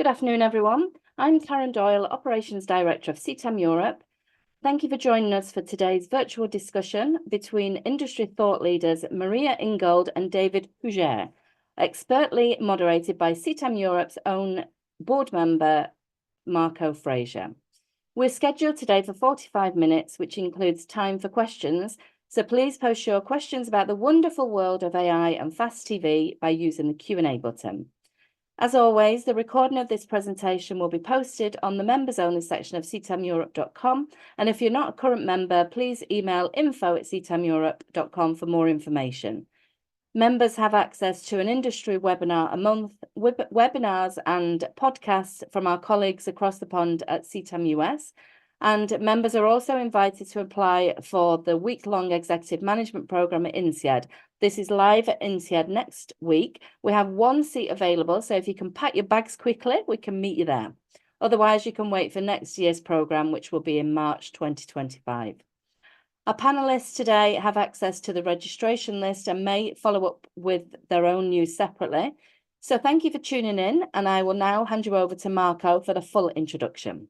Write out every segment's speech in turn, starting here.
Good afternoon, everyone. I'm Karen Doyle, Operations Director of CTAM Europe. Thank you for joining us for today's virtual discussion between industry thought leaders Maria Ingold and David Frazier, expertly moderated by CTAM Europe's own board member, Marco Frazier. We're scheduled today for 45 minutes, which includes time for questions. So please post your questions about the wonderful world of AI and Fast TV by using the Q&A button. As always, the recording of this presentation will be posted on the members only section of ctameurope.com. And if you're not a current member, please email info@ctameurope.com for more information. Members have access to an industry webinar a month, webinars and podcasts from our colleagues across the pond at CTAM US. And members are also invited to apply for the week-long executive management program at INSEAD. This is live at INSEAD next week. We have one seat available, so if you can pack your bags quickly, we can meet you there. Otherwise, you can wait for next year's program, which will be in March 2025. Our panelists today have access to the registration list and may follow up with their own news separately. So thank you for tuning in, and I will now hand you over to Marco for the full introduction.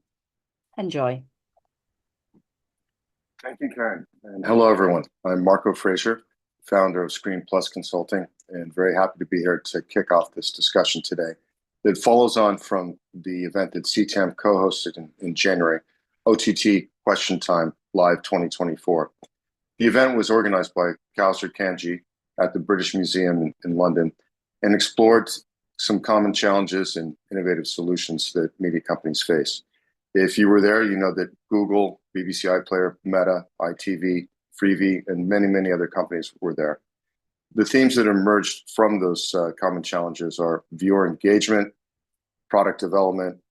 Enjoy. Thank you, Karen. And hello, everyone. I'm Marco Frazier, founder of Screen Plus Consulting, and very happy to be here to kick off this discussion today. It follows on from the event that CTAM co-hosted in January, OTT Question Time Live 2024. The event was organized by Kausar Kanji at the British Museum in London and explored some common challenges and innovative solutions that media companies face. If you were there, you know that Google, BBC iPlayer, Meta, ITV, Freevee, and many, many other companies were there. The themes that emerged from those common challenges are viewer engagement, product development,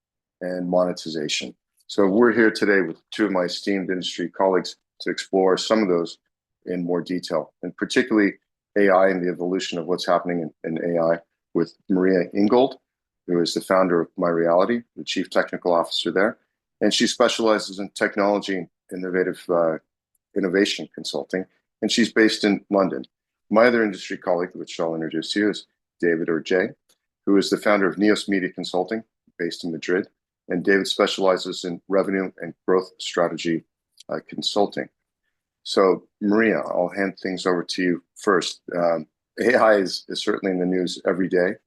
and monetization. So we're here today with two of my esteemed industry colleagues to explore some of those in more detail, and particularly AI and the evolution of what's happening in AI with Maria Ingold, who is the founder of MyReality, the chief technical officer there. And she specializes in technology and innovation consulting, and she's based in London. My other industry colleague, which I'll introduce you, is David Urjay, who is the founder of Neos Media Consulting, based in Madrid. And David specializes in revenue and growth strategy consulting. So Maria, I'll hand things over to you first. AI is certainly in the news every day,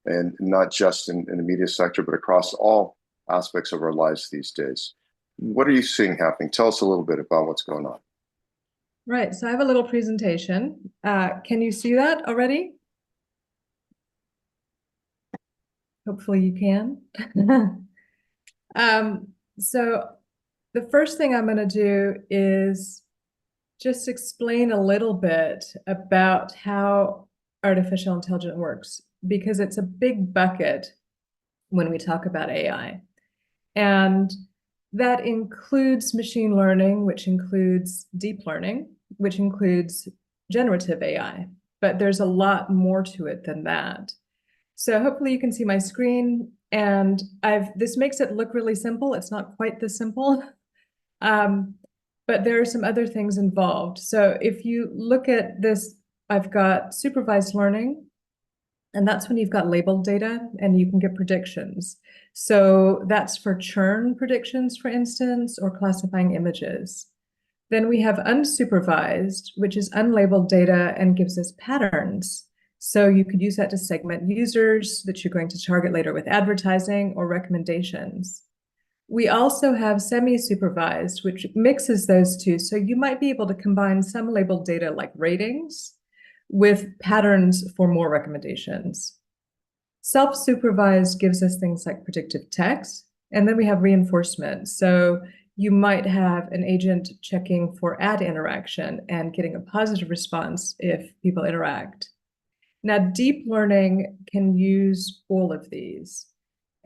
and not just in the media sector, but across all aspects of our lives these days. What are you seeing happening? Tell us a little bit about what's going on. Right, so I have a little presentation. Can you see that already? Hopefully you can. So the first thing I'm going to do is just explain a little bit about how artificial intelligence works, because it's a big bucket when we talk about AI. And that includes machine learning, which includes deep learning, which includes generative AI. But there's a lot more to it than that. So hopefully you can see my screen. And this makes it look really simple. It's not quite this simple. But there are some other things involved. So if you look at this, I've got supervised learning. And that's when you've got labeled data and you can get predictions. So that's for churn predictions, for instance, or classifying images. Then we have unsupervised, which is unlabeled data and gives us patterns. So you could use that to segment users that you're going to target later with advertising or recommendations. We also have semi-supervised, which mixes those two. So you might be able to combine some labeled data like ratings with patterns for more recommendations. Self-supervised gives us things like predictive text, and then we have reinforcement. So you might have an agent checking for ad interaction and getting a positive response if people interact. Now, deep learning can use all of these.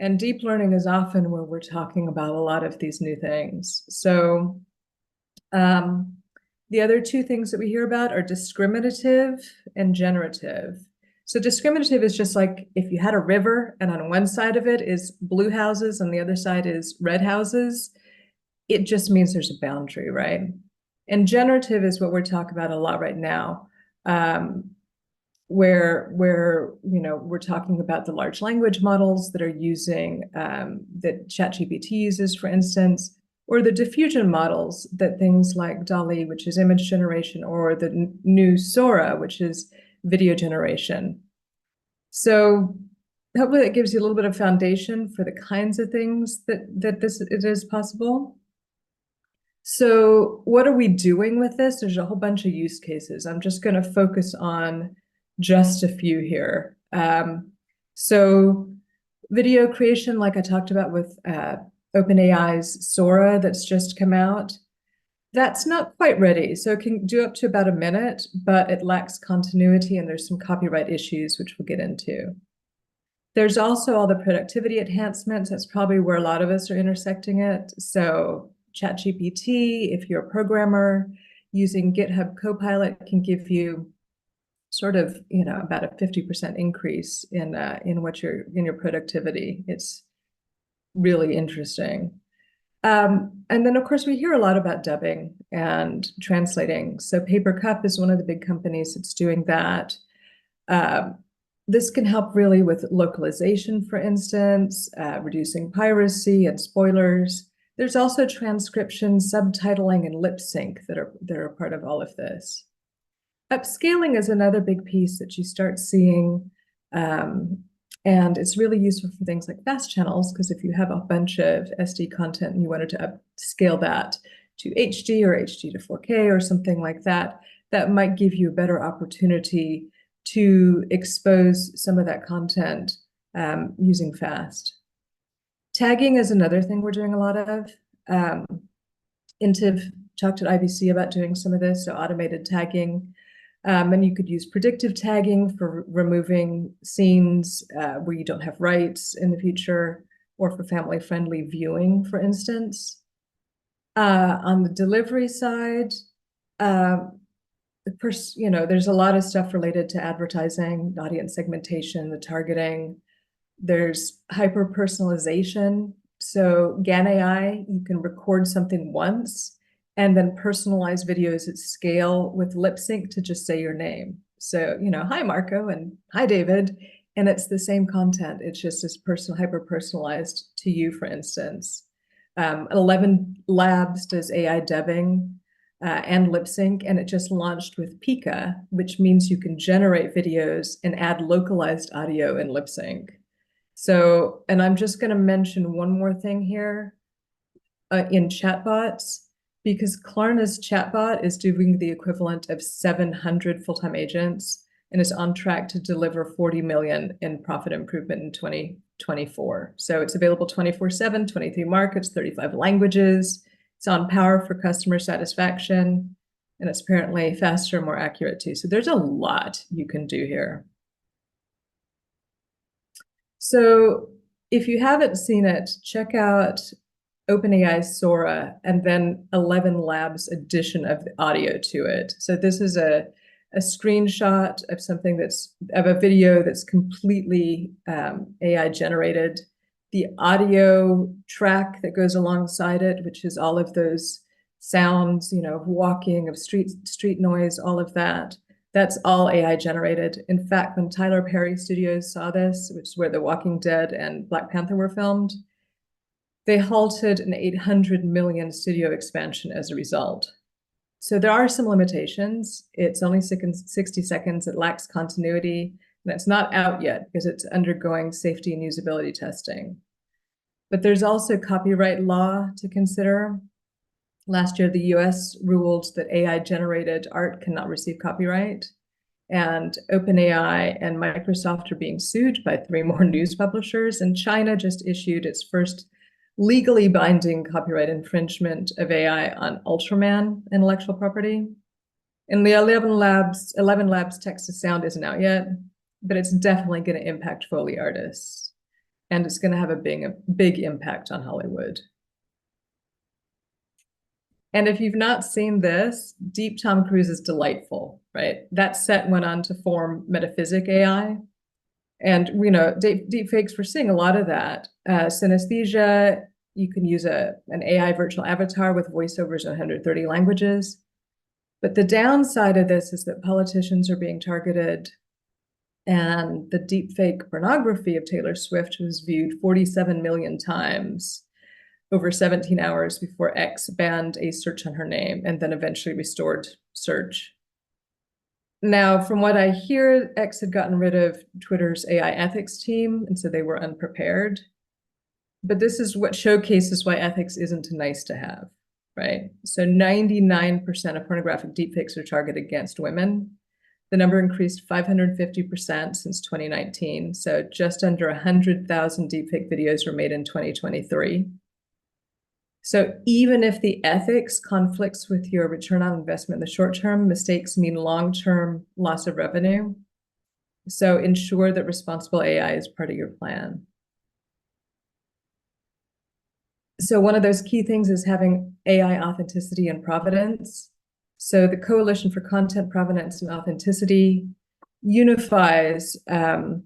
And deep learning is often where we're talking about a lot of these new things. So the other two things that we hear about are discriminative and generative. So discriminative is just like if you had a river and on one side of it is blue houses and the other side is red houses, it just means there's a boundary, right? And generative is what we're talking about a lot right now. where we're talking about the large language models that are using that ChatGPT uses, for instance, or the diffusion models that things like DALL-E, which is image generation, or the new Sora, which is video generation. So hopefully that gives you a little bit of foundation for the kinds of things that it is possible. So what are we doing with this? There's a whole bunch of use cases. I'm just going to focus on just a few here. So video creation, like I talked about with OpenAI's Sora that's just come out, that's not quite ready. So it can do up to about a minute, but it lacks continuity and there's some copyright issues, which we'll get into. There's also all the productivity enhancements. That's probably where a lot of us are intersecting it. So ChatGPT, if you're a programmer, using GitHub Copilot can give you sort of, about a 50% increase in your productivity. It's really interesting. And then, of course, we hear a lot about dubbing and translating. So Paper Cup is one of the big companies that's doing that. This can help really with localization, for instance, reducing piracy and spoilers. There's also transcription, subtitling, and lip sync that are part of all of this. Upscaling is another big piece that you start seeing, and it's really useful for things like fast channels, because if you have a bunch of SD content and you wanted to upscale that to HD or HD to 4K or something like that, that might give you a better opportunity to expose some of that content using fast. Tagging is another thing we're doing a lot of. Intiv talked at IBC about doing some of this, so automated tagging. And you could use predictive tagging for removing scenes where you don't have rights in the future, or for family-friendly viewing, for instance. On the delivery side, there's a lot of stuff related to advertising, audience segmentation, the targeting. There's hyper-personalization. So GAN AI, you can record something once and then personalize videos at scale with lip sync to just say your name. So, hi, Marco, and hi, David. And it's the same content. It's just as hyper-personalized to you, for instance. 11 Labs does AI dubbing and lip sync, and it just launched with Pika, which means you can generate videos and add localized audio and lip sync. So, and I'm just going to mention one more thing here in chatbots, because Klarna's chatbot is doing the equivalent of 700 full-time agents and is on track to deliver 40 million in profit improvement in 2024. So it's available 24/7, 23 markets, 35 languages. It's on power for customer satisfaction, and it's apparently faster, more accurate too. So there's a lot you can do here. So if you haven't seen it, check out OpenAI's Sora and then 11 Labs addition of the audio to it. So this is a screenshot of a video that's completely AI generated. The audio track that goes alongside it, which is all of those sounds, walking, of street noise, all of that. That's all AI generated. In fact, when Tyler Perry Studios saw this, which is where The Walking Dead and Black Panther were filmed, they halted an 800 million studio expansion as a result. So there are some limitations. It's only 60 seconds. It lacks continuity, and it's not out yet because it's undergoing safety and usability testing. But there's also copyright law to consider. Last year, the US ruled that AI-generated art cannot receive copyright, and OpenAI and Microsoft are being sued by 3 more news publishers, and China just issued its first legally binding copyright infringement of AI on Ultraman intellectual property. And the 11 Labs text to sound isn't out yet, but it's definitely going to impact Foley artists, and it's going to have a big impact on Hollywood. And if you've not seen this, Deep Tom Cruise is delightful, right? That set went on to form Metaphysic AI. And deep fakes, we're seeing a lot of that. Synesthesia, you can use an AI virtual avatar with voiceovers in 130 languages. But the downside of this is that politicians are being targeted. And the deepfake pornography of Taylor Swift was viewed 47 million times over 17 hours before X banned a search on her name and then eventually restored search. Now, from what I hear, X had gotten rid of Twitter's AI ethics team, and so they were unprepared. But this is what showcases why ethics isn't nice to have, right? So 99% of pornographic deepfakes are targeted against women. The number increased 550% since 2019. So just under 100,000 deepfake videos were made in 2023. So even if the ethics conflicts with your return on investment in the short term, mistakes mean long-term loss of revenue. So ensure that responsible AI is part of your plan. So one of those key things is having AI authenticity and provenance. So the Coalition for Content Provenance and Authenticity unifies the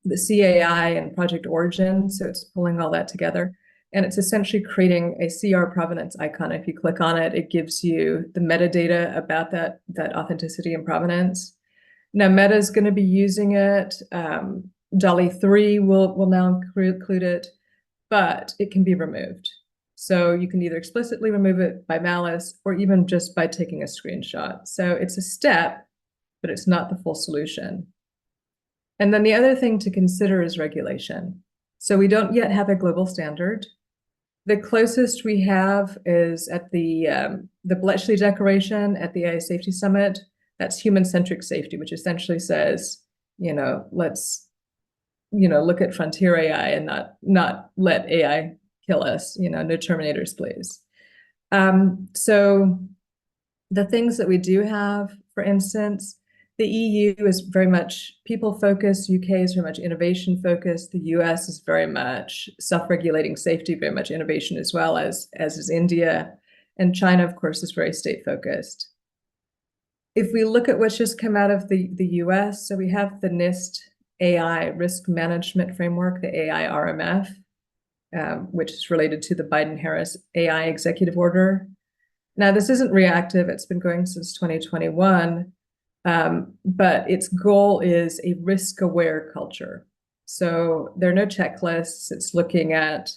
CAI and Project Origin. So it's pulling all that together. And it's essentially creating a CR provenance icon. If you click on it, it gives you the metadata about that authenticity and provenance. Now, Meta is going to be using it. DALL-E 3 will now include it, but it can be removed. So you can either explicitly remove it by malice or even just by taking a screenshot. So it's a step, but it's not the full solution. And then the other thing to consider is regulation. So we don't yet have a global standard. The closest we have is at the Bletchley Declaration at the AI Safety Summit. That's human-centric safety, which essentially says, let's, look at frontier AI and not let AI kill us. No terminators, please. So the things that we do have, for instance, the EU is very much people-focused, UK is very much innovation-focused, the US is very much self-regulating safety, very much innovation as well, as is India, and China, of course, is very state-focused. If we look at what's just come out of the US, so we have the NIST AI Risk Management Framework, the AI RMF, which is related to the Biden-Harris AI Executive Order. Now, this isn't reactive, it's been going since 2021, but its goal is a risk-aware culture. So there are no checklists. It's looking at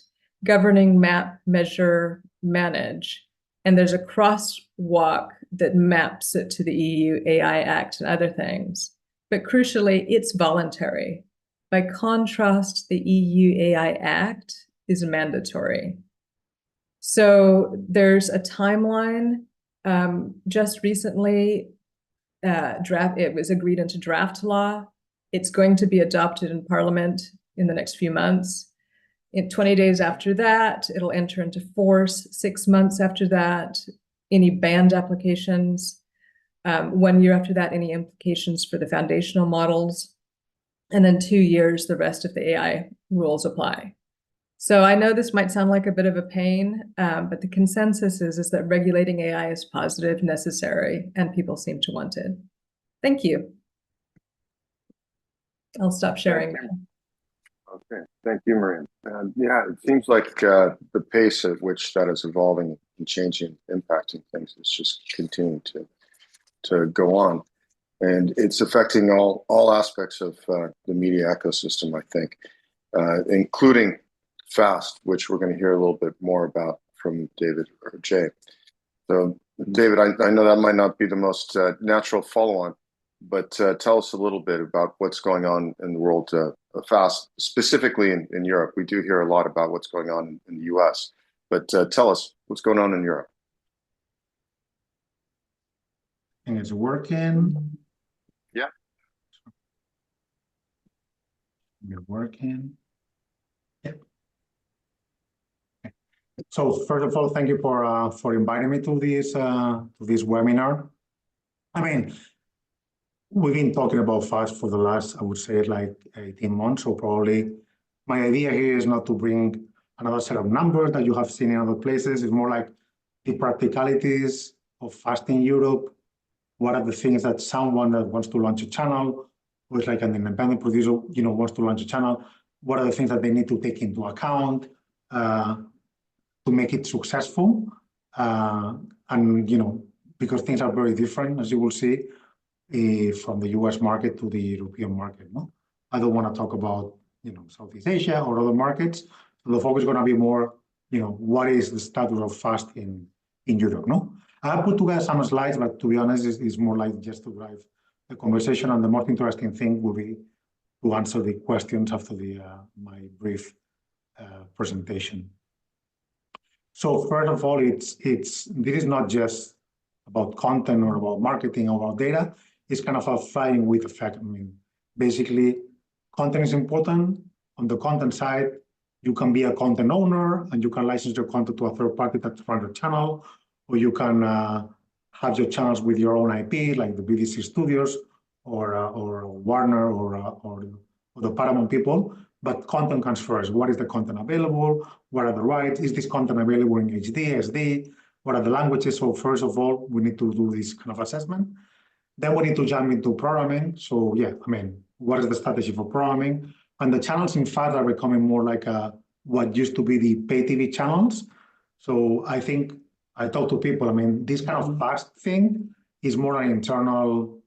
governing, map, measure, manage. And there's a crosswalk that maps it to the EU AI Act and other things. But crucially, it's voluntary. By contrast, the EU AI Act is mandatory. So there's a timeline. Just recently, it was agreed into draft law. It's going to be adopted in Parliament in the next few months. In 20 days after that, it'll enter into force. 6 months after that, any banned applications. 1 year after that, any implications for the foundational models. And then 2 years, the rest of the AI rules apply. So I know this might sound like a bit of a pain, but the consensus is that regulating AI is positive, necessary, and people seem to want it. Thank you. I'll stop sharing now. Okay, thank you, Maria. Yeah, it seems like the pace at which that is evolving and changing, impacting things is just continuing to go on. And it's affecting all aspects of the media ecosystem, I think, including FAST, which we're going to hear a little bit more about from David or Jay. So, David, I know that might not be the most natural follow-on, but tell us a little bit about what's going on in the world of FAST, specifically in Europe. We do hear a lot about what's going on in the US, but tell us what's going on in Europe. And it's working. Yeah. You're working. Yep. Okay. So first of all, thank you for inviting me to this webinar. I mean, we've been talking about FAST for the last, I would say, like 18 months. So probably my idea here is not to bring another set of numbers that you have seen in other places. It's more like the practicalities of FAST in Europe. What are the things that someone that wants to launch a channel, or is like an independent producer, wants to launch a channel, what are the things that they need to take into account to make it successful? And, because things are very different, as you will see. from the US market to the European market. No, I don't want to talk about Southeast Asia or other markets. So the focus is going to be more what is the status of FAST in Europe. No, I put together some slides, but to be honest, it's more like just to drive the conversation. And the most interesting thing will be to answer the questions after my brief presentation. So first of all, this is not just about content or about marketing or about data. It's kind of a flying with effect. I mean, basically, content is important. On the content side, you can be a content owner and you can license your content to a third party that runs your channel, or you can have your channels with your own IP, like the BDC Studios or Warner or the Paramount people. But content comes first. What is the content available? What are the rights? Is this content available in HD, SD? What are the languages? So first of all, we need to do this kind of assessment. Then we need to jump into programming. So yeah, I mean, what is the strategy for programming? And the channels, in fact, are becoming more like what used to be the pay TV channels. So I think I talk to people, I mean, this kind of FAST thing is more an internal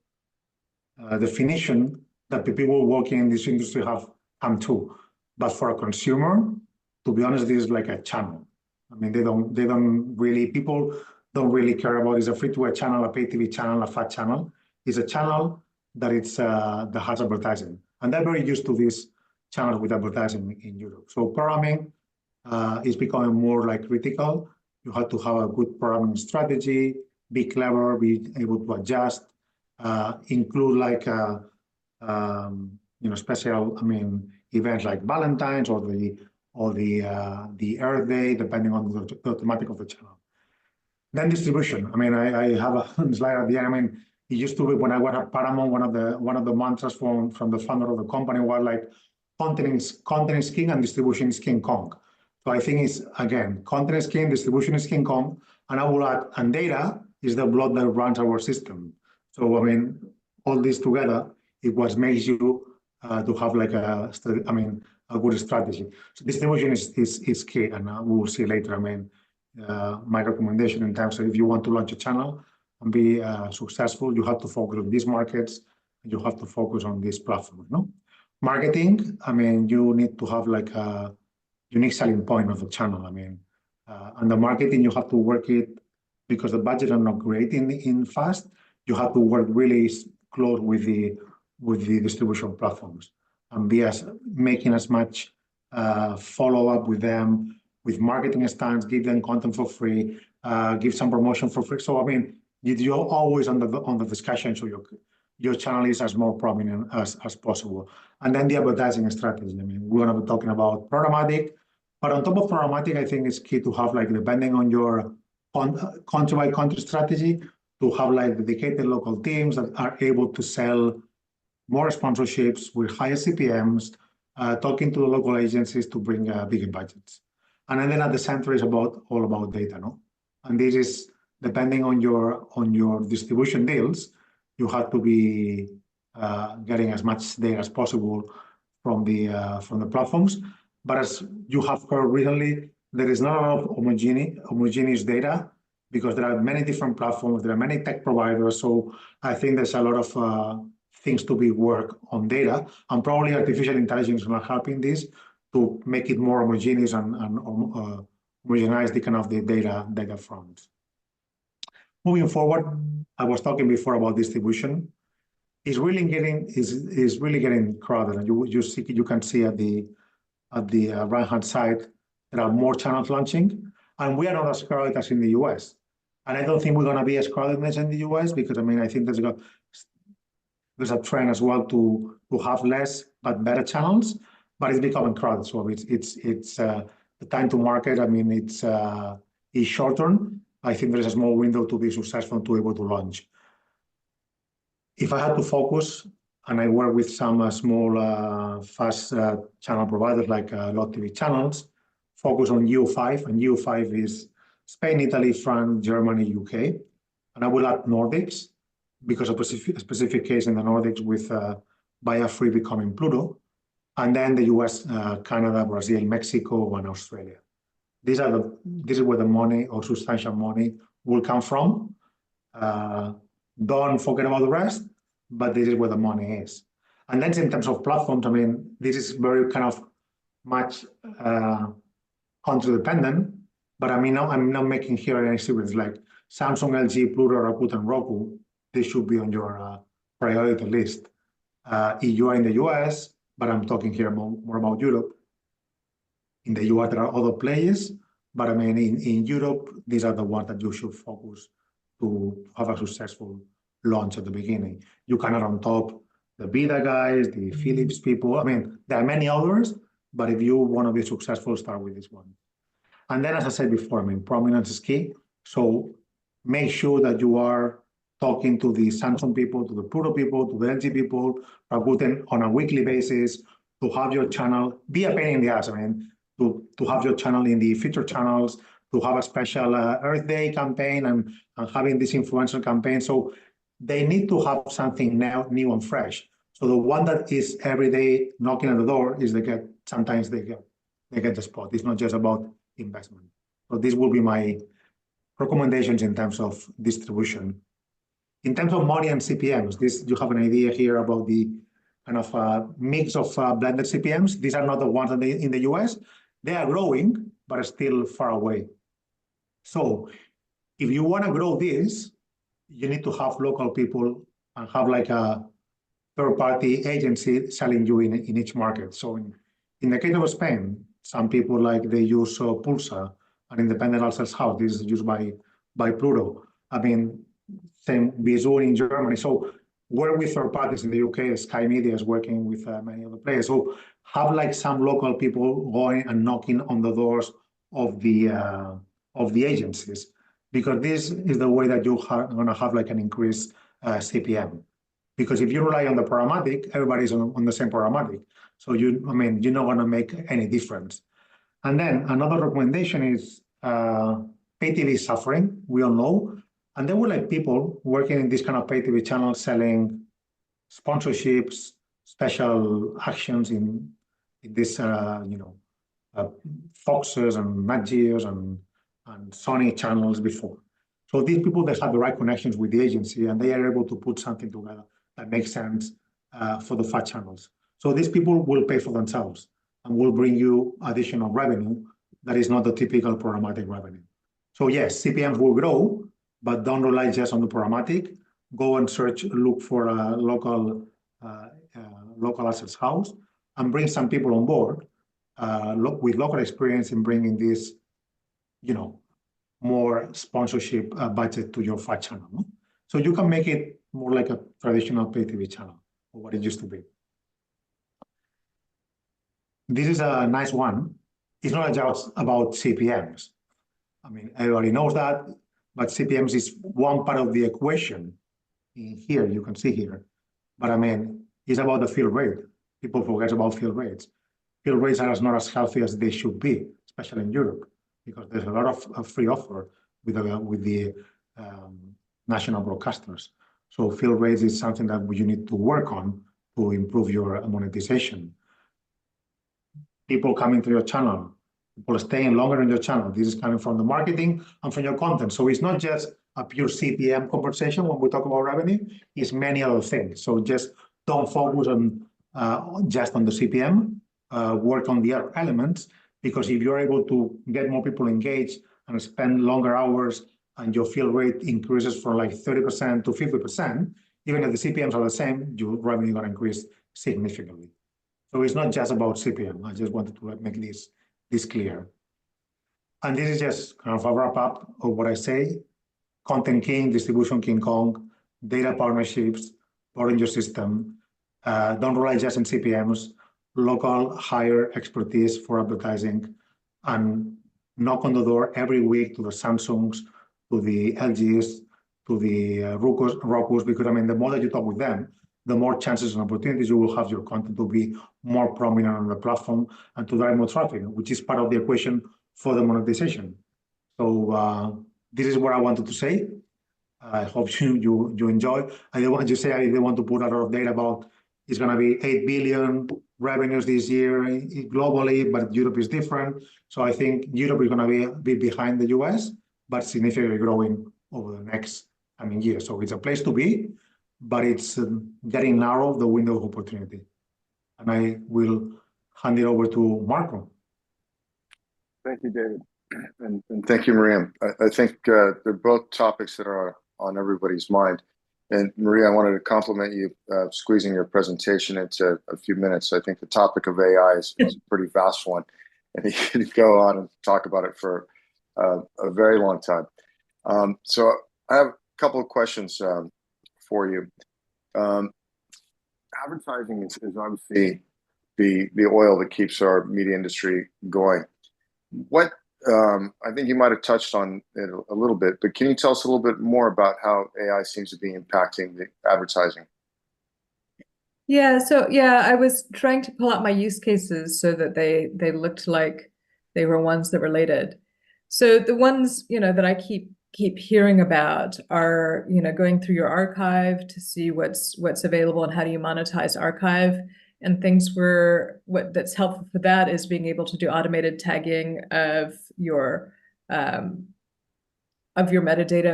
definition that the people working in this industry have come to. But for a consumer, to be honest, this is like a channel. I mean, people don't really care about is a free-to-air channel, a pay TV channel, a FAST channel. It's a channel that that has advertising. And they're very used to this channel with advertising in Europe. So programming is becoming more like critical. You have to have a good programming strategy, be clever, be able to adjust, include like special, events like Valentine's or the Earth Day, depending on the thematic of the channel. Then distribution. I have a slide at the end. It used to be when I was at Paramount, one of the mantras from the founder of the company was like, content is king and distribution is King Kong. So I think it's, again, content is king, distribution is King Kong, and I will add, and data is the blood that runs our system. So, all this together, it what makes you to have like a good strategy. So distribution is key, and we will see later, my recommendation in terms of if you want to launch a channel and be successful, you have to focus on these markets, and you have to focus on this platform, no? Marketing, you need to have like a unique selling point of the channel. And the marketing, you have to work it because the budgets are not great in FAST. You have to work really close with the distribution platforms and making as much follow-up with them, with marketing stands, give them content for free, give some promotion for free. So you're always on the discussion, so your channel is as more prominent as possible. And then the advertising strategy. We're going to be talking about programmatic, but on top of programmatic, I think it's key to have, like, depending on your country by country strategy, to have like dedicated local teams that are able to sell more sponsorships with higher CPMs, talking to the local agencies to bring bigger budgets. And then at the center is all about data, no? And this is depending on your distribution deals, you have to be getting as much data as possible from the platforms. But as you have heard recently, there is not a lot of homogeneous data because there are many different platforms, there are many tech providers. So I think there's a lot of things to be worked on data, and probably artificial intelligence is going to help in this to make it more homogeneous and homogenize the kind of the data front. Moving forward, I was talking before about distribution. It's really getting crowded, and you can see at the right-hand side there are more channels launching, and we are not as crowded as in the US. And I don't think we're going to be as crowded as in the US because I think there's a trend as well to have less but better channels, but it's becoming crowded. So it's the time to market. It's shorter. I think there's a small window to be successful to be able to launch. If I had to focus, and I work with some small fast channel providers like Lot TV channels, focus on EU5, and EU5 is Spain, Italy, France, Germany, UK, and I will add Nordics because of a specific case in the Nordics with Via Free becoming Pluto, and then the US, Canada, Brazil, Mexico, and Australia. This is where the money or substantial money will come from. Don't forget about the rest. but this is where the money is. And then in terms of platforms, I mean, this is very kind of much country dependent, but I mean, I'm not making here any secrets like Samsung, LG, Pluto, Rakuten, and Roku. They should be on your priority list. If you are in the US, but I'm talking here more about Europe. In the US, there are other players, but I mean, in Europe, these are the ones that you should focus to have a successful launch at the beginning. You can add on top the Vida guys, the Philips people. I mean, there are many others, but if you want to be successful, start with this one. And then, as I said before, I mean, prominence is key. So make sure that you are talking to the Samsung people, to the Pluto people, to the LG people, Rakuten on a weekly basis, to have your channel, be a pain in the ass, I mean, to have your channel in the feature channels, to have a special Earth Day campaign and having this influential campaign. So they need to have something now, new and fresh. So the one that is every day knocking at the door is sometimes they get the spot. It's not just about investment. So this will be my recommendations in terms of distribution. In terms of money and CPMs, you have an idea here about the kind of mix of blended CPMs. These are not the ones in the US. They are growing, but are still far away. So if you want to grow this, you need to have local people and have like a third-party agency selling you in each market. So in the case of Spain, some people they use Pulsa, an independent sales house. This is used by Pluto. I mean, same Visu in Germany. So we're with third parties in the UK. Sky Media is working with many other players. So have some local people going and knocking on the doors of the agencies, because this is the way that you're going to have an increased CPM. Because if you rely on the programmatic, everybody's on the same programmatic. So you're not going to make any difference. And then another recommendation is pay TV is suffering, we all know. And there were people working in this kind of pay TV channel selling sponsorships, special actions in this, Foxes and Nat Geos and Sony channels before. So these people, they have the right connections with the agency and they are able to put something together that makes sense for the fat channels. So these people will pay for themselves and will bring you additional revenue that is not the typical programmatic revenue. So yes, CPMs will grow, but don't rely just on the programmatic. Go and look for a local assets house and bring some people on board with local experience in bringing this, more sponsorship budget to your fat channel. No? So you can make it more like a traditional pay TV channel, or what it used to be. This is a nice one. It's not just about CPMs. I mean, everybody knows that, but CPMs is one part of the equation. In here, you can see here. But I mean, it's about the fill rate. People forget about fill rates. Fill rates are not as healthy as they should be, especially in Europe, because there's a lot of free offer with the national broadcasters. So fill rates is something that you need to work on to improve your monetization. People coming to your channel, people staying longer on your channel. This is coming from the marketing and from your content. So it's not just a pure CPM conversation when we talk about revenue, it's many other things. So just don't focus on just on the CPM, work on the other elements, because if you're able to get more people engaged and spend longer hours and your fill rate increases from 30% to 50%, even if the CPMs are the same, your revenue is going to increase significantly. So it's not just about CPM. I just wanted to make this clear. And this is just kind of a wrap up of what I say. Content king, distribution King Kong, data partnerships, in your system. Don't rely just on CPMs, local higher expertise for advertising, and knock on the door every week to the Samsungs, to the LGs, to the Rokus, because I mean, the more that you talk with them, the more chances and opportunities you will have your content to be more prominent on the platform and to drive more traffic, which is part of the equation for the monetization. So this is what I wanted to say. I hope you enjoy. I didn't want to say I didn't want to put a lot of data about it's going to be 8 billion revenues this year globally, but Europe is different. So I think Europe is going to be behind the US, but significantly growing over the next years. So it's a place to be. but it's getting narrow, the window of opportunity. And I will hand it over to Marco. Thank you, David. And thank you, Maria. I think they're both topics that are on everybody's mind. And Maria, I wanted to compliment you squeezing your presentation into a few minutes. I think the topic of AI is a pretty vast one, and you could go on and talk about it for a very long time. So I have a couple of questions for you. Advertising is obviously the oil that keeps our media industry going. What I think you might have touched on it a little bit, but can you tell us a little bit more about how AI seems to be impacting the advertising? Yeah, so yeah, I was trying to pull out my use cases so that they looked like they were ones that related. So the ones, that I keep hearing about are, going through your archive to see what's available and how do you monetize archive. And things where that's helpful for that is being able to do automated tagging of your metadata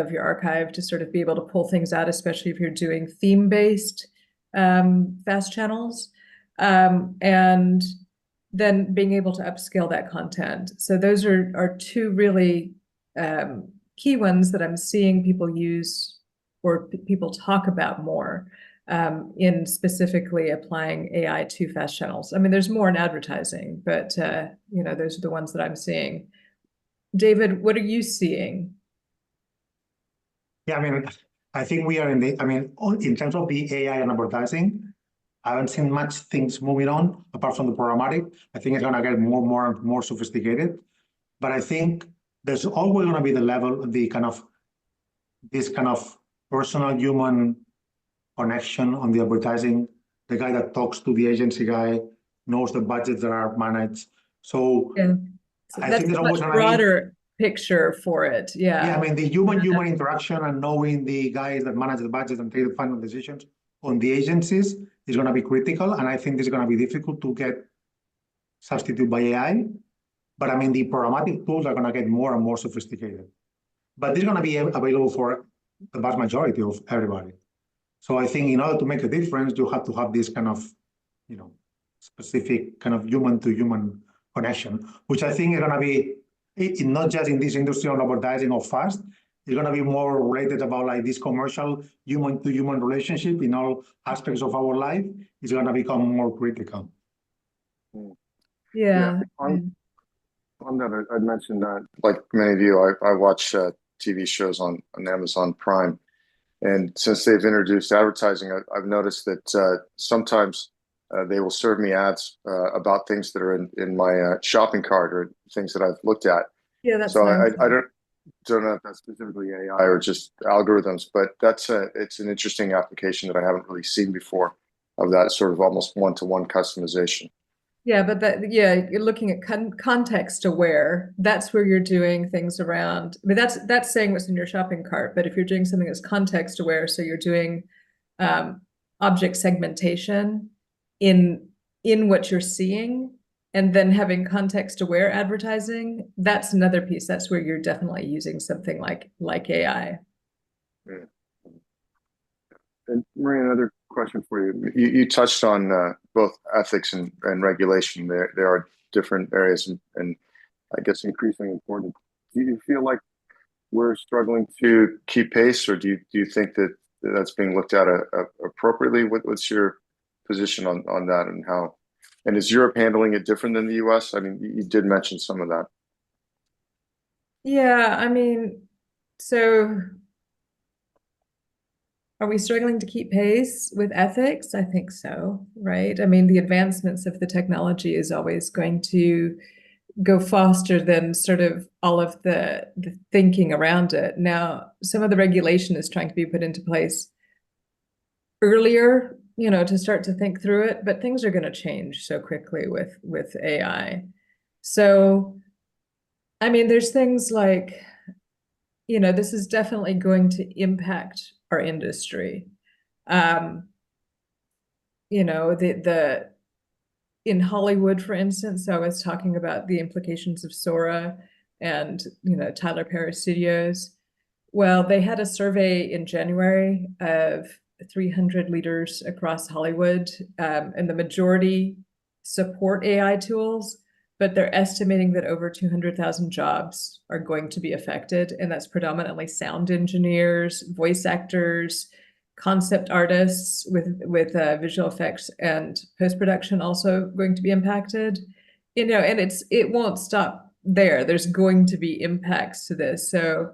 of your archive to sort of be able to pull things out, especially if you're doing theme-based fast channels, and then being able to upscale that content. So those are two really key ones that I'm seeing people use or people talk about more. In specifically applying AI to fast channels. I mean, there's more in advertising, but those are the ones that I'm seeing. David, what are you seeing? Yeah, I mean, I think we are in terms of the AI and advertising, I haven't seen much things moving on apart from the programmatic. I think it's going to get more and more sophisticated. But I think there's always going to be this kind of personal human connection on the advertising, the guy that talks to the agency guy, knows the budgets that are managed. So, yeah. I think there's always a broader picture for it. Yeah. Yeah, I mean, the human interaction and knowing the guys that manage the budget and take the final decisions on the agencies is going to be critical. And I think this is going to be difficult to get substituted by AI. But I mean, the programmatic tools are going to get more and more sophisticated. But this is going to be available for the vast majority of everybody. So I think in order to make a difference, you have to have this kind of, specific kind of human-to-human connection, which I think is going to be not just in this industry of advertising or fast. It's going to be more related about like this commercial human-to-human relationship in all aspects of our life is going to become more critical. Yeah. On that, I'd mentioned that, like many of you, I watch TV shows on Amazon Prime. And since they've introduced advertising, I've noticed that sometimes they will serve me ads about things that are in my shopping cart or things that I've looked at. Yeah, that's so nice. I don't know if that's specifically AI or just algorithms, but it's an interesting application that I haven't really seen before of that sort of almost one-to-one customization. Yeah, but you're looking at context aware. That's where you're doing things around. I mean, that's saying what's in your shopping cart. But if you're doing something that's context aware, so you're doing object segmentation in what you're seeing, and then having context aware advertising, that's another piece. That's where you're definitely using something like AI. Yeah. And Maria, another question for you. You touched on both ethics and regulation. There are different areas and I guess increasingly important. Do you feel like we're struggling to keep pace, or do you think that that's being looked at appropriately? What's your position on that, and how? And is Europe handling it different than the US? I mean, you did mention some of that. Yeah, I mean, so are we struggling to keep pace with ethics? I think so, right? I mean, the advancements of the technology is always going to go faster than sort of all of the thinking around it. Now, some of the regulation is trying to be put into place earlier, to start to think through it, but things are going to change so quickly with AI. So, I mean, there's things like, this is definitely going to impact our industry. In Hollywood, for instance, I was talking about the implications of Sora and, Tyler Perry Studios. Well, they had a survey in January of 300 leaders across Hollywood, and the majority support AI tools, but they're estimating that over 200,000 jobs are going to be affected, and that's predominantly sound engineers, voice actors, concept artists with visual effects and post-production also going to be impacted. And it won't stop there. There's going to be impacts to this. So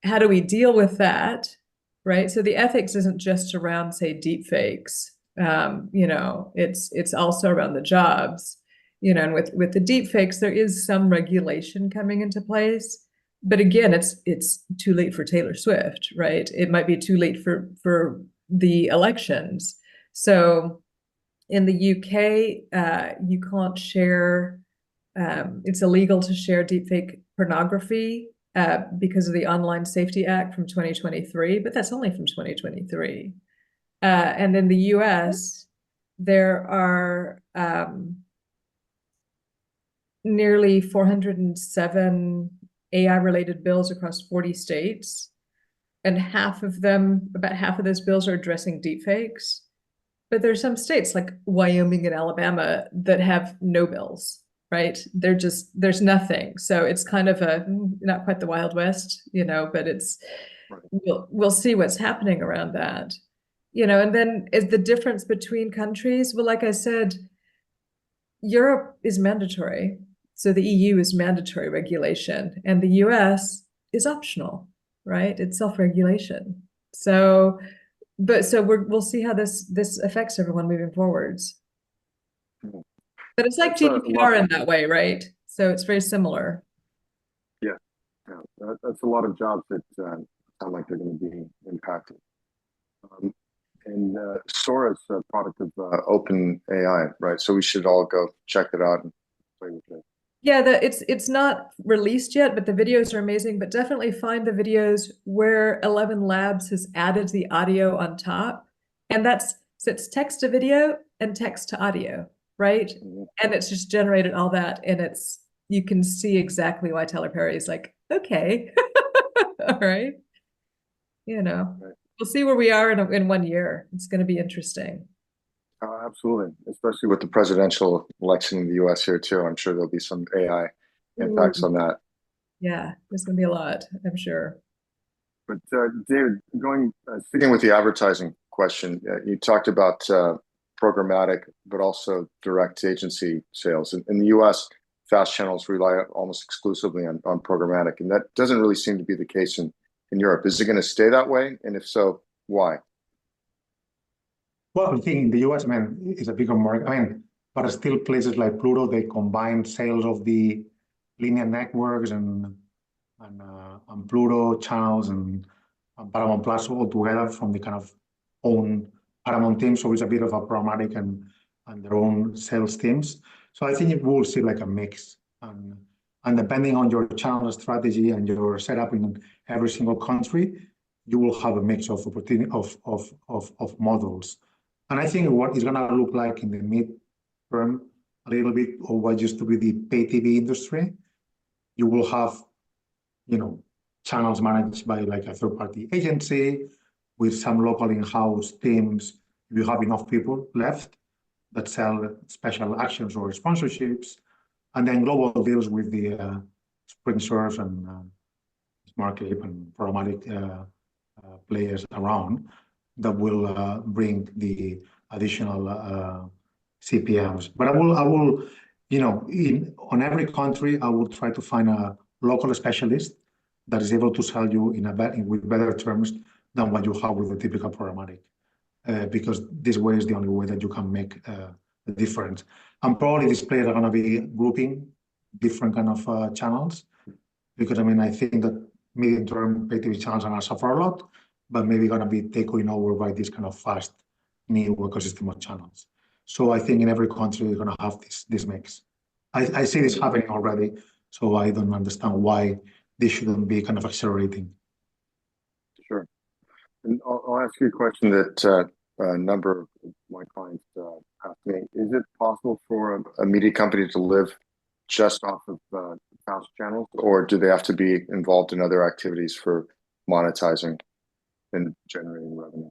how do we deal with that? Right. So the ethics isn't just around, say, deep fakes. It's also around the jobs. And with the deep fakes, there is some regulation coming into place. But again, it's too late for Taylor Swift, right? It might be too late for the elections. So in the UK, you can't share. It's illegal to share deepfake pornography because of the Online Safety Act from 2023, but that's only from 2023. And in the US, there are nearly 407 AI-related bills across 40 states, and about half of those bills are addressing deepfakes. But there's some states like Wyoming and Alabama that have no bills, right? There's nothing. So it's kind of not quite the Wild West, but we'll see what's happening around that. And then is the difference between countries? Well, like I said, Europe is mandatory. So the EU is mandatory regulation, and the US is optional, right? It's self-regulation. So we'll see how this affects everyone moving forwards. But it's like GDPR in that way, right? So it's very similar. Yeah, that's a lot of jobs that sound like they're going to be impacted. And Sora is a product of OpenAI, right? So we should all go check it out and play with it. Yeah, it's not released yet, but the videos are amazing. But definitely find the videos where 11 Labs has added the audio on top, and it's text to video and text to audio, right? Mm-hmm. And it's just generated all that, and you can see exactly why Tyler Perry is like, okay, all right, right. We'll see where we are in 1 year. It's going to be interesting. Absolutely, especially with the presidential election in the U.S. here too. I'm sure there'll be some AI impacts on that. Yeah, there's going to be a lot, I'm sure. But David, sticking with the advertising question, you talked about programmatic, but also direct agency sales. In the U.S., fast channels rely almost exclusively on programmatic, and that doesn't really seem to be the case in Europe. Is it going to stay that way? And if so, why? Well, I think in the US, it's a bigger market. But still places like Pluto, they combine sales of the linear networks and Pluto channels and Paramount Plus all together from the kind of own Paramount team. So it's a bit of a programmatic and their own sales teams. So I think it will see like a mix. And depending on your channel strategy and your setup in every single country, you will have a mix of opportunity of models. And I think what is going to look like in the mid-term, a little bit of what used to be the pay TV industry, you will have, channels managed by like a third-party agency with some local in-house teams. If you have enough people left that sell special actions or sponsorships, and then global deals with the sponsors and SmartCape and programmatic players around that will bring the additional CPMs. But I will, on every country, I will try to find a local specialist that is able to sell you with better terms than what you have with the typical programmatic, because this way is the only way that you can make a difference. And probably these players are going to be grouping different kind of channels, because I think that medium-term pay TV channels are going to suffer a lot, but maybe going to be taken over by this kind of fast new ecosystem of channels. So I think in every country we're going to have this mix. I see this happening already, so I don't understand why this shouldn't be kind of accelerating. Sure. And I'll ask you a question that a number of my clients ask me. Is it possible for a media company to live just off of fast channels, or do they have to be involved in other activities for monetizing and generating revenue?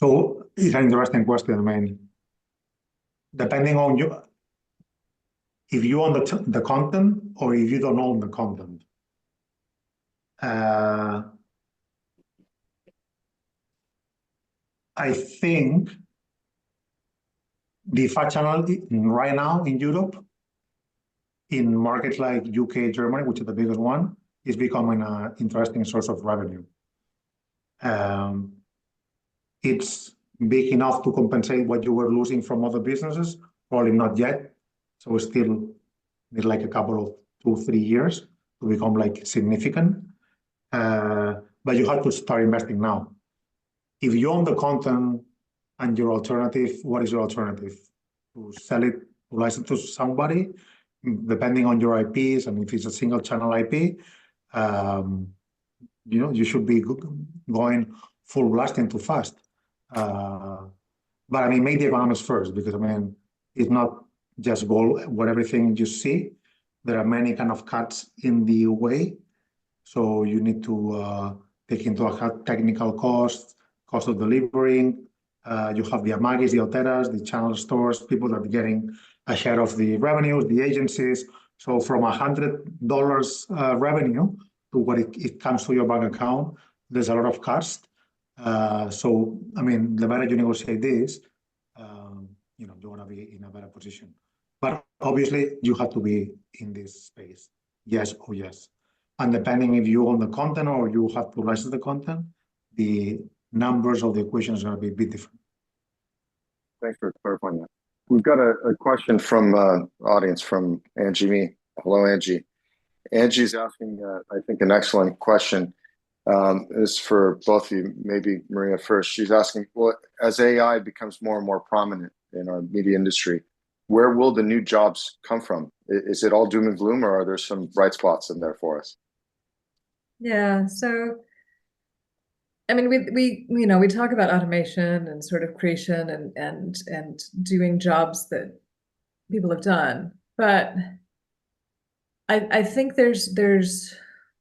So it's an interesting question. I mean, depending on you, if you own the content or if you don't own the content. I think the FAT channel right now in Europe, in markets like UK, Germany, which is the biggest one, is becoming an interesting source of revenue. It's big enough to compensate what you were losing from other businesses, probably not yet. So we still need like a couple of 2-3 years to become like significant. But you have to start investing now. If you own the content and your alternative, what is your alternative? To sell it, to license to somebody, depending on your IPs, and if it's a single channel IP, you should be going full blast into fast. But I mean, make the economics first, because I mean, it's not just gold where everything you see. There are many kind of cuts in the way. So you need to take into account technical costs, cost of delivering. You have the Amagis, the Alteras, the channel stores, people that are getting a share of the revenues, the agencies. So from $100 revenue to what it comes to your bank account, there's a lot of cost. So, I mean, the better you negotiate this, you're going to be in a better position. But obviously, you have to be in this space. Yes or yes. And depending if you own the content or you have to license the content, the numbers of the equation is going to be a bit different. Thanks for clarifying that. We've got a question from audience from Angie Me. Hello, Angie. Angie's asking, I think, an excellent question. Is for both of you, maybe Maria first. She's asking, well, as AI becomes more and more prominent in our media industry, where will the new jobs come from? Is it all doom and gloom, or are there some bright spots in there for us? Yeah, so I mean, we talk about automation and sort of creation and doing jobs that people have done, but I think there's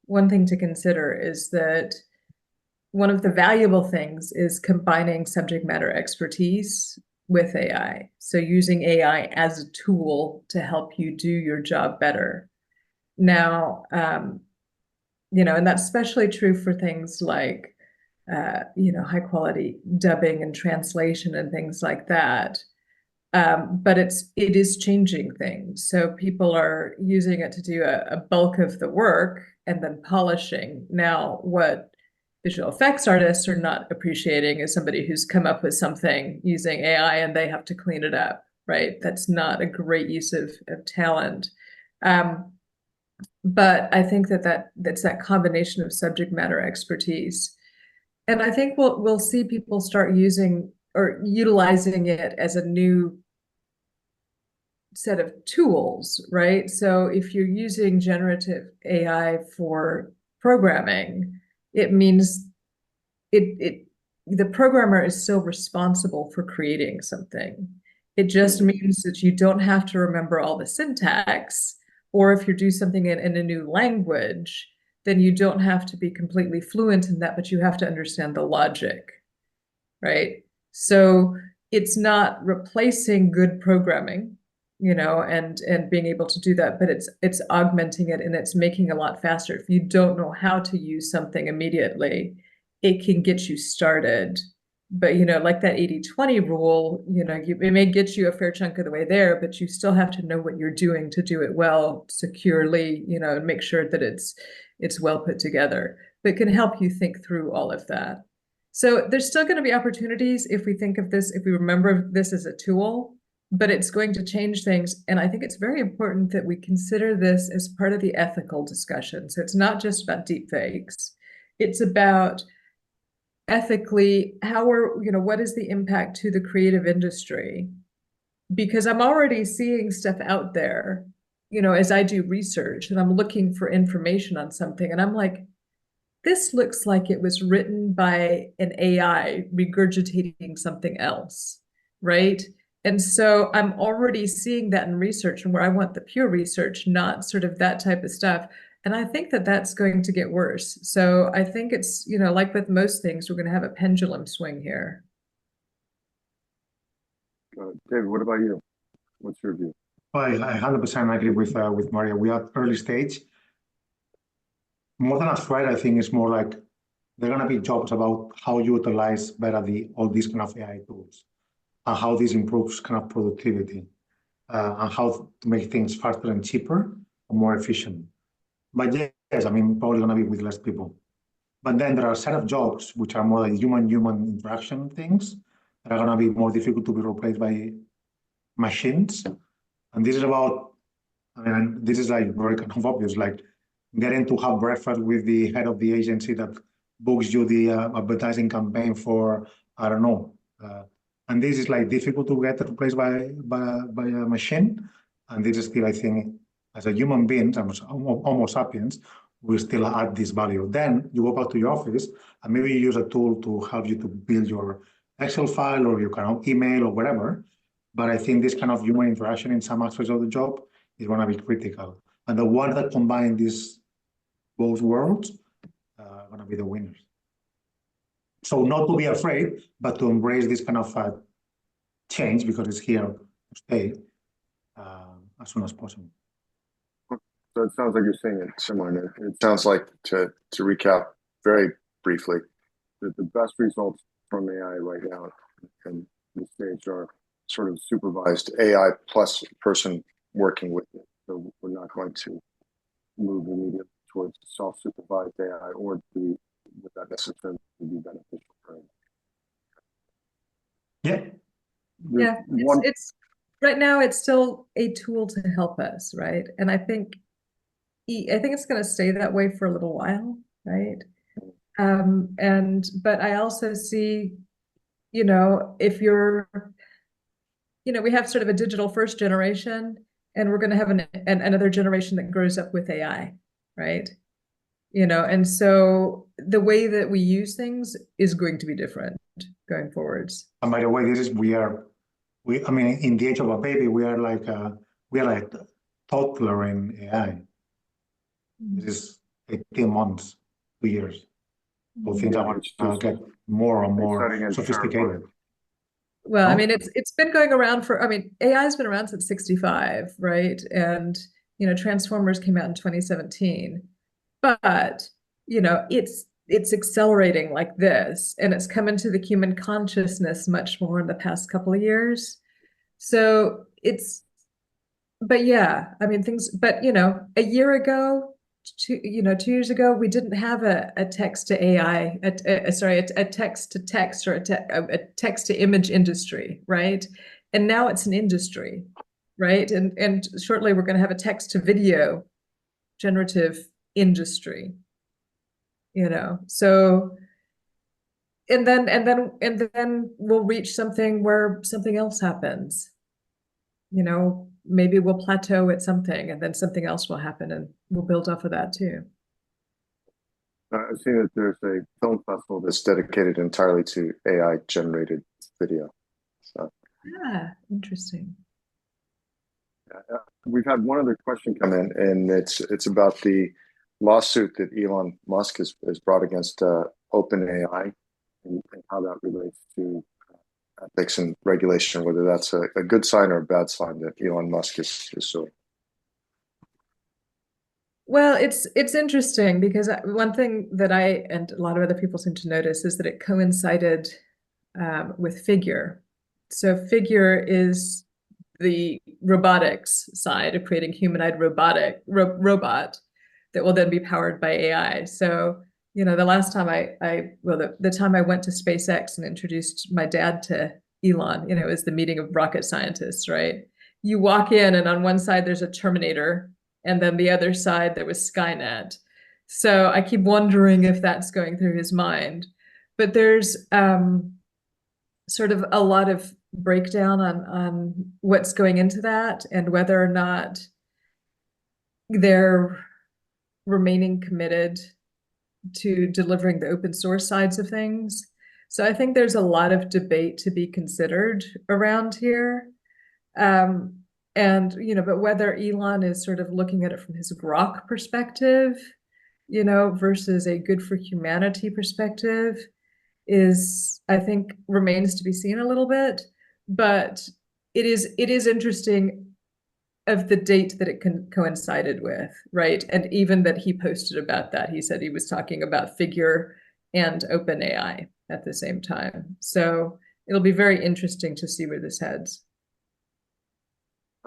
one thing to consider is that one of the valuable things is combining subject matter expertise with AI. So using AI as a tool to help you do your job better. Now, and that's especially true for things like, high quality dubbing and translation and things like that. But it is changing things. So people are using it to do a bulk of the work and then polishing. Now, what visual effects artists are not appreciating is somebody who's come up with something using AI and they have to clean it up, right? That's not a great use of talent. But I think that's that combination of subject matter expertise. And I think we'll see people start using or utilizing it as a new set of tools, right? So if you're using generative AI for programming, it means the programmer is still responsible for creating something. It just means that you don't have to remember all the syntax, or if you're doing something in a new language, then you don't have to be completely fluent in that, but you have to understand the logic, right? So it's not replacing good programming, and being able to do that, but it's augmenting it and it's making it a lot faster. If you don't know how to use something immediately, it can get you started. But, like that 80-20 rule, it may get you a fair chunk of the way there, but you still have to know what you're doing to do it well, securely, and make sure that it's well put together. But can help you think through all of that. So there's still going to be opportunities if we think of this, if we remember this as a tool, but it's going to change things. And I think it's very important that we consider this as part of the ethical discussion. So it's not just about deepfakes. It's about ethically, what is the impact to the creative industry? Because I'm already seeing stuff out there, as I do research and I'm looking for information on something and I'm like, this looks like it was written by an AI regurgitating something else, right? And so I'm already seeing that in research and where I want the pure research, not sort of that type of stuff. And I think that that's going to get worse. So I think it's, like with most things, we're going to have a pendulum swing here. David, what about you? What's your view? I 100% agree with Maria. We are early stage. More than a threat, I think it's more like there are going to be jobs about how you utilize better all these kind of AI tools and how this improves kind of productivity and how to make things faster and cheaper and more efficient. But yes, I mean, probably going to be with less people. But then there are a set of jobs which are more like human-human interaction things that are going to be more difficult to be replaced by machines. And this is about, I mean, this is like very kind of obvious, like getting to have breakfast with the head of the agency that books you the advertising campaign for, I don't know. And this is like difficult to get replaced by a machine. And this is still, I think, as a human being, Homo sapiens, we still add this value. Then you go back to your office and maybe you use a tool to help you to build your Excel file or your kind of email or whatever. But I think this kind of human interaction in some aspects of the job is going to be critical. And the ones that combine these both worlds are going to be the winners. So not to be afraid, but to embrace this kind of change because it's here to stay as soon as possible. So it sounds like you're saying it similar. It sounds like, to recap very briefly, that the best results from AI right now in this stage are sort of supervised AI plus person working with it. So we're not going to move immediately towards self-supervised AI, or would that necessarily be beneficial for it? Yeah. Yeah, it's right now it's still a tool to help us, right? And I think it's going to stay that way for a little while, right? But I also see, if you're, we have sort of a digital first generation, and we're going to have another generation that grows up with AI, right? And so the way that we use things is going to be different going forwards. And by the way, I mean, in the age of a baby, we are like a toddler in AI. This is 18 months, 2 years. So things are going to get more and more sophisticated. Well, I mean, it's been going around AI has been around since 1965, right? And, Transformers came out in 2017. But, it's accelerating like this, and it's come into the human consciousness much more in the past couple of years. So but yeah, I mean, a year ago, 2 years ago, we didn't have a text to AI, a text to text or a text to image industry, right? And now it's an industry, right? And shortly we're going to have a text to video generative industry, so and then we'll reach something where something else happens. Maybe we'll plateau at something, and then something else will happen, and we'll build off of that too. I've seen that there's a film festival that's dedicated entirely to AI generated video. So yeah, interesting. We've had one other question come in, and it's about the lawsuit that Elon Musk has brought against OpenAI, and how that relates to ethics and regulation, whether that's a good sign or a bad sign that Elon Musk is suing. Well, it's interesting because one thing that I and a lot of other people seem to notice is that it coincided with Figure. So Figure is the robotics side of creating humanoid robot that will then be powered by AI. So, the last time the time I went to SpaceX and introduced my dad to Elon, it was the meeting of rocket scientists, right? You walk in, and on one side there's a Terminator, and then the other side there was Skynet. So I keep wondering if that's going through his mind. But there's sort of a lot of breakdown on what's going into that, and whether or not they're remaining committed to delivering the open source sides of things. So I think there's a lot of debate to be considered around here. But whether Elon is sort of looking at it from his grok perspective, versus a good for humanity perspective, I think remains to be seen a little bit. But it is interesting of the date that it coincided with, right? And even that he posted about that. He said he was talking about Figure and OpenAI at the same time. So it'll be very interesting to see where this heads.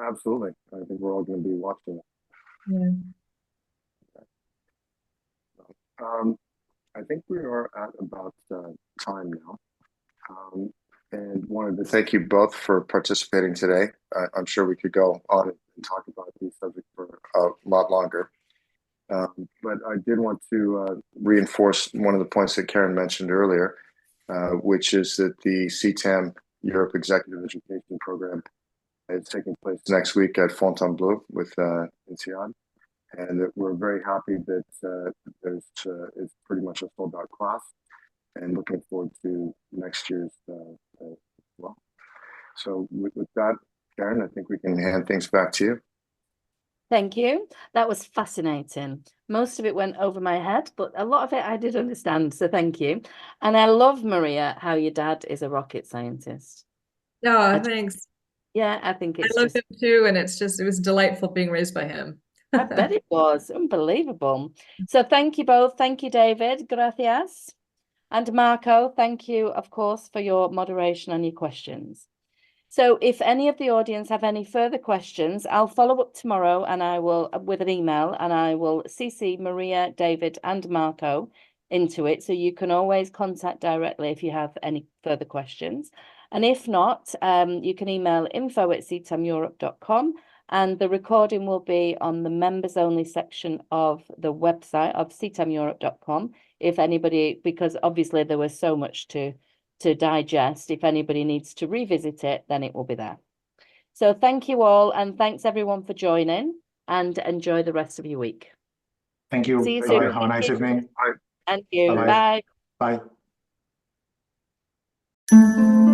Absolutely. I think we're all going to be watching it. Yeah. I think we are at about time now. And wanted to thank you both for participating today. I'm sure we could go on and talk about these subjects for a lot longer. But I did want to reinforce one of the points that Karen mentioned earlier, which is that the CTAM Europe Executive Education Program is taking place next week at Fontainebleau with INSEAD. And that we're very happy that it's pretty much a sold out class, and looking forward to next year's as well. So with that, Karen, I think we can hand things back to you. Thank you. That was fascinating. Most of it went over my head, but a lot of it I did understand. So thank you. And I love, Maria, how your dad is a rocket scientist. Oh, thanks. Yeah, I think it's I love him too, and it was delightful being raised by him. I bet it was unbelievable. So thank you both. Thank you, David. Gracias. And Marco, thank you, of course, for your moderation and your questions. So if any of the audience have any further questions, I'll follow up tomorrow and I will with an email, and I will CC Maria, David and Marco into it. So you can always contact directly if you have any further questions. And if not, you can email info@ctameurope.com, and the recording will be on the members only section of the website of ctameurope.com. If anybody, because obviously there was so much to digest, if anybody needs to revisit it, then it will be there. So thank you all, and thanks everyone for joining, and enjoy the rest of your week. Thank you. See you Bye. soon. Have a nice evening. And you. Bye-bye. Bye. Bye.